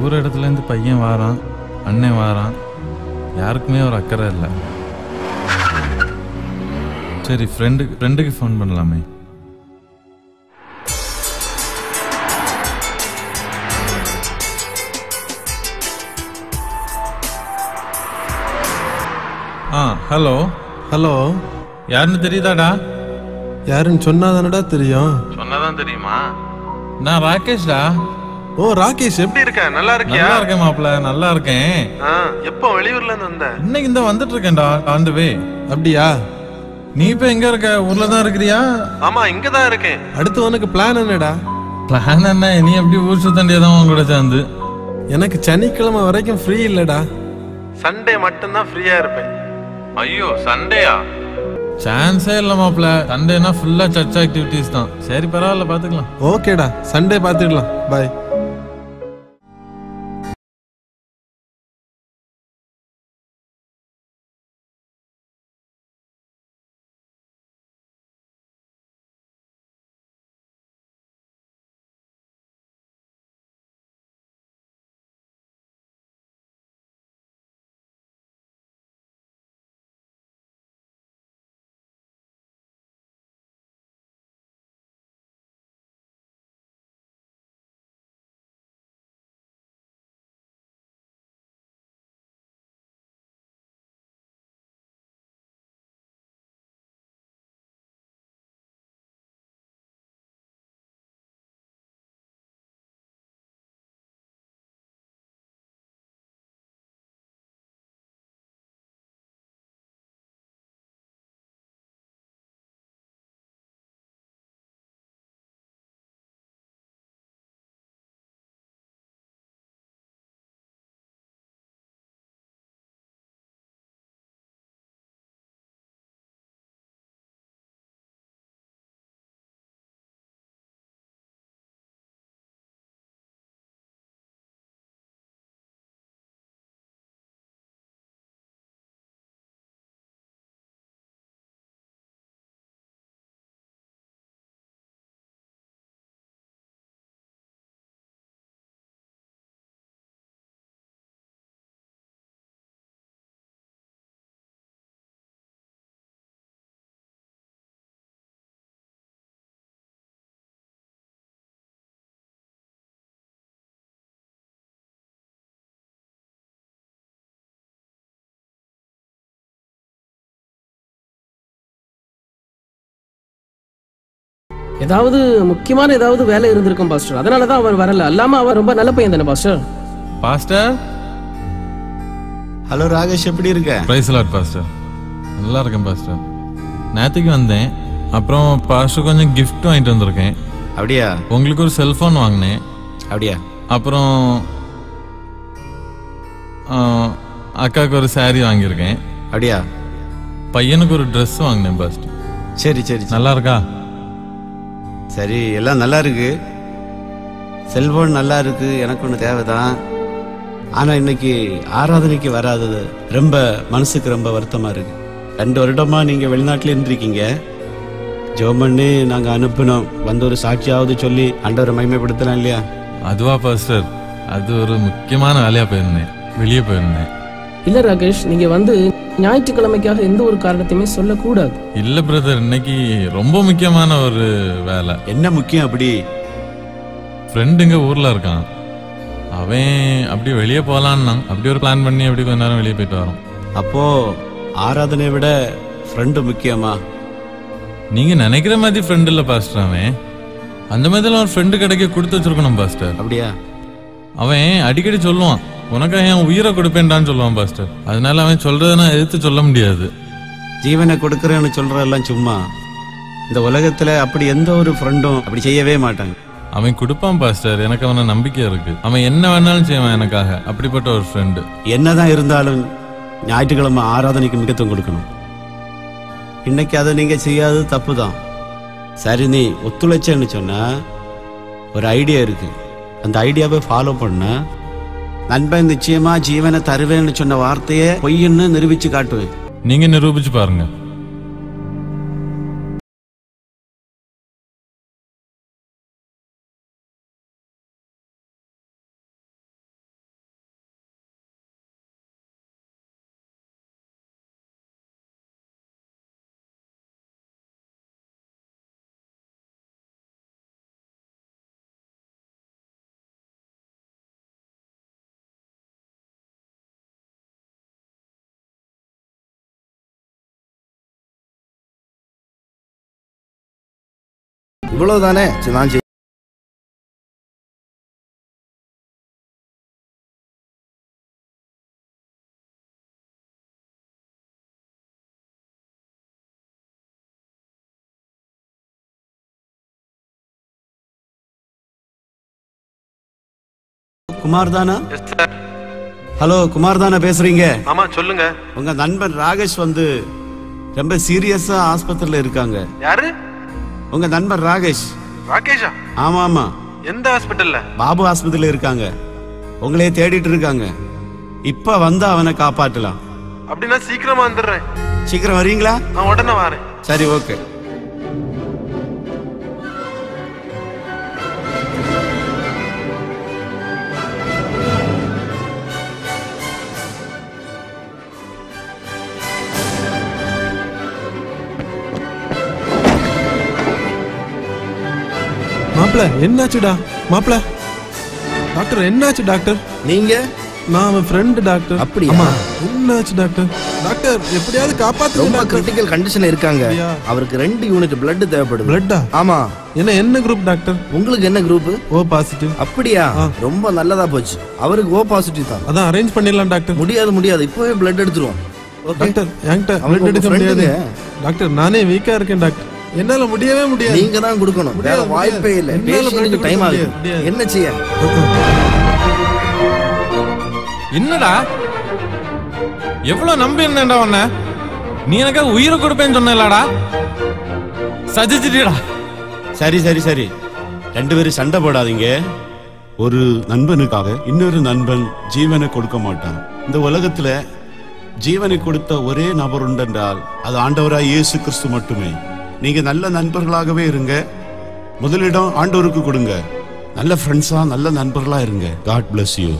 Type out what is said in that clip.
தூர இடத்துலேருந்து பையன் வாரான், அண்ணன் வாரான், யாருக்குமே ஒரு அக்கறை இல்லை. சரி, ஃப்ரெண்டுக்கு ஃபோன் பண்ணலாமே. ஹலோ ஹலோ, யாருன்னு தெரியுதாடா? யாருன்னு சொன்னாதானடா தெரியும். சொன்னாதான் தெரியுமா? நான் ராகேஷ்டா. ஓ ராகேஷ், எப்படி இருக்க? நல்லா இருக்கியா? நல்லா இருக்கேன் மாப்பிள்ள, நல்லா இருக்கேன். எப்போ வெளியூர்ல இருந்து வந்த? இன்னைக்கு இந்த வந்துட்டு இருக்கேன்டா, ஆன் தி வே. அப்படியா? நீ இப்ப எங்க இருக்க? ஊர்ல தான் இருக்கிறியா? ஆமா, இங்க தான் இருக்கேன். அடுத்து உனக்கு பிளான் என்னடா? பிளான் என்ன? நீ எப்படி ஊர் சுத்தாண்டியதான் உன் கூட சேர்ந்து. எனக்கு சனிக்கிழமை வரைக்கும் ஃப்ரீ இல்லடா, சண்டே மட்டும்தான் ஃப்ரீயா இருப்பேன். ஐயோ, சண்டேயா? சான்ஸே இல்ல மாப்பிள்ள. சண்டேனா ஃபுல்லா சர்ச் ஆக்டிவிட்டிஸ் தான். சரி, பரவாயில்ல, பாத்துக்கலாம். ஓகேடா, சண்டே பாத்துக்கலாம். பாய். ஏதாவது முக்கியமான ஏதாவது வேலை இருந்திருக்கும் பாஸ்டர், அதனால தான் அவர் வரல. அல்லாம அவர் ரொம்ப நல்ல பையன் தானே பாஸ்டர். பாஸ்டர். ஹலோ ராகேஷ், எப்படி இருக்க? Praise Lord pastor. நல்லா இருக்கேன் பாஸ்டர். நேற்றுக்கு வந்தேன். அப்புறம் பாஸ்டர் கொஞ்சம் கிஃப்ட் வாங்கிட்டு வந்திருக்கேன். அப்படியா? உங்களுக்கு ஒரு செல்போன் வாங்கினேன். அப்படியா? அப்புறம் அக்காவுக்கு ஒரு சாரி வாங்கியிருக்கேன். அப்படியா? பையனுக்கு ஒரு ட்ரெஸ் வாங்கினேன் பாஸ்டர். சரி சரி, நல்லா இருக்கா? சரி, எல்லாம் நல்லா இருக்கு. செல்போன் நல்லா இருக்கு, எனக்கு ஒன்று தேவைதான். ஆனால் இன்னைக்கு ஆராதனைக்கு வராதது ரொம்ப மனசுக்கு ரொம்ப வருத்தமாக இருக்கு. 2 வருடமா நீங்கள் வெளிநாட்டில் இருந்திருக்கீங்க. ஜோமண்ணு நாங்கள் அனுப்பினோம், வந்து ஒரு சாட்சியாவது சொல்லி ஆண்டவரை மகிமைப்படுத்தலாம் இல்லையா? அதுவா பாஸ்டர்? அது ஒரு முக்கியமான வேலையா போயிருந்தேன், வெளியே போயிருந்தேன். இல்ல ராகேஷ், நீங்க வந்து ஞாயிற்றுக்கிழமைக்காக எந்த ஒரு காரணத்தையுமே சொல்லக்கூடாது. இல்ல பிரதர், இன்னைக்கு ரொம்ப முக்கியமான ஒரு வேலை. என்ன முக்கியம்? அப்படி ஃப்ரெண்டுங்க ஊர்ல இருக்கான். அவன் அப்படியே வெளியே போலான்னா அப்படி ஒரு பிளான் பண்ணி அப்படி கொஞ்ச நேரம் வெளியே போயிட்டு வரோம். அப்போ ஆராதனையை விட ஃப்ரெண்டு முக்கியமா? நீங்க நினைக்கிற மாதிரி ஃப்ரெண்ட் இல்ல பாஸ்டர். அவன் அந்த மாதிரிலாம் ஒரு ஃப்ரெண்டு கிடைக்க கொடுத்து வச்சிருக்கணும் பாஸ்டர். அப்படியா? அவன் அடிக்கடி சொல்லுவான், உனக்காக என் உயிரை கொடுப்பேன்டான்னு சொல்லுவான் பாஸ்டர். அதனால அவன் சொல்றதுன்னா எதிர்த்து சொல்ல முடியாது. ஜீவனை கொடுக்கறேன்னு சொல்றதெல்லாம் சும்மா. இந்த உலகத்துல அப்படி எந்த ஒரு ஃப்ரெண்டும் அப்படி செய்யவே மாட்டாங்க. அவன் கொடுப்பான் பாஸ்டர், எனக்கு அவனை நம்பிக்கை இருக்கு. அவன் என்ன வேணாலும் செய்வான் எனக்காக. அப்படிப்பட்ட ஒரு ஃப்ரெண்டு. என்னதான் இருந்தாலும் ஞாயிற்றுக்கிழமை ஆராதனைக்கு முக்கியத்துவம் கொடுக்கணும். இன்னைக்கு அதை நீங்க செய்யாதது தப்பு தான். சரி, நீ ஒத்துழைச்சேன்னு சொன்னா ஒரு ஐடியா இருக்கு. அந்த ஐடியாவை ஃபாலோ பண்ண நண்பன் நிச்சயமா ஜீவனை தருவேன்னு சொன்ன வார்த்தையை பொய்ன்னு நிரூபிச்சு காட்டுவேன். நீங்க நிரூபிச்சு பாருங்க. இவ்வளவுதானே. சரி, நான் குமார் தானா? ஹலோ, குமார் தானா பேசுறீங்க? ஆமா சொல்லுங்க. உங்க நண்பன் ராகேஷ் வந்து ரொம்ப சீரியஸா ஆஸ்பத்திரியில இருக்காங்க. யாரு? உங்க நண்பன் ராகேஷ். ராகேஷா? ஆமா ஆமா. எந்த ஹாஸ்பிட்டல்ல? பாபு ஆஸ்பத்திரியில இருக்காங்க. உங்களையே தேடிட்டு இருக்காங்க. இப்ப வந்தா அவனை காப்பாற்றலாம். அப்படின்னா சீக்கிரமா வந்துடுறேன். சீக்கிரம் வரீங்களா? நான் உடனே வரேன். சரி, ஓகே. மாப்பிள என்னாச்சுடா? மாப்பிள டாக்டர் என்னாச்சு டாக்டர்? நீங்க? நான் அவன் ஃப்ரெண்ட் டாக்டர். அப்படியா? ஆமா. என்னாச்சு டாக்டர்? டாக்டர் எப்படியாவது காப்பாத்துங்க. ரொம்ப டாக்டர். கிரிட்டிக்கல் கண்டிஷன்ல இருக்காங்க. அப்படியா? அவருக்கு 2 யூனிட் பிளட் தேவைப்படுது. பிளட்டா? ஆமா. என்ன குரூப் டாக்டர்? உங்களுக்கு என்ன குரூப்? O positive. அப்படியா? ரொம்ப நல்லதா போச்சு. அவருக்கு ஓ பாசிட்டிவ் தான். அதான் அரேஞ்ச் பண்ணிடலாம் டாக்டர். முடியாது. இப்பவே பிளட் எடுத்துருவோம். டாக்டர் என்கிட்ட அவருக்கு பிளட் எடுக்க உங்க முடியாது friend டாக்டர். நானே வீக்கா இருக்கேன் டாக்டர். என்னால முடியவே முடியாது. நீங்க தான் கொடுக்கணும். வேற முடியாது, வாய்ப்பே இல்ல. என்னால blood பேஷண்ட்க்கு டைம் கொடுக்க ஆகுது. முடியாது. என்ன செய்ய? என்னடா எவ்வளவு நம்பி இருந்தேன்டா உன்ன. நீ எனக்கு உயிரை கொடுப்பேன்னு சொன்னலடா. சஜிச்சிட்டா. சரி சரி சரி, 2 பேரும் சண்டை போடாதீங்க. ஒரு நண்பனுக்காக இன்னொரு நண்பன் ஜீவனை கொடுக்க மாட்டான். இந்த உலகத்துல ஜீவனை கொடுத்த ஒரே நபர் உண்டென்றால் அது ஆண்டவராய் இயேசு கிறிஸ்து மட்டுமே. நீங்க நல்ல நண்பர்களாகவே இருங்க. முதலிடம் ஆண்டவருக்கு கொடுங்க. நல்ல ஃப்ரெண்ட்ஸா நல்ல நண்பர்களா இருங்க. God bless you.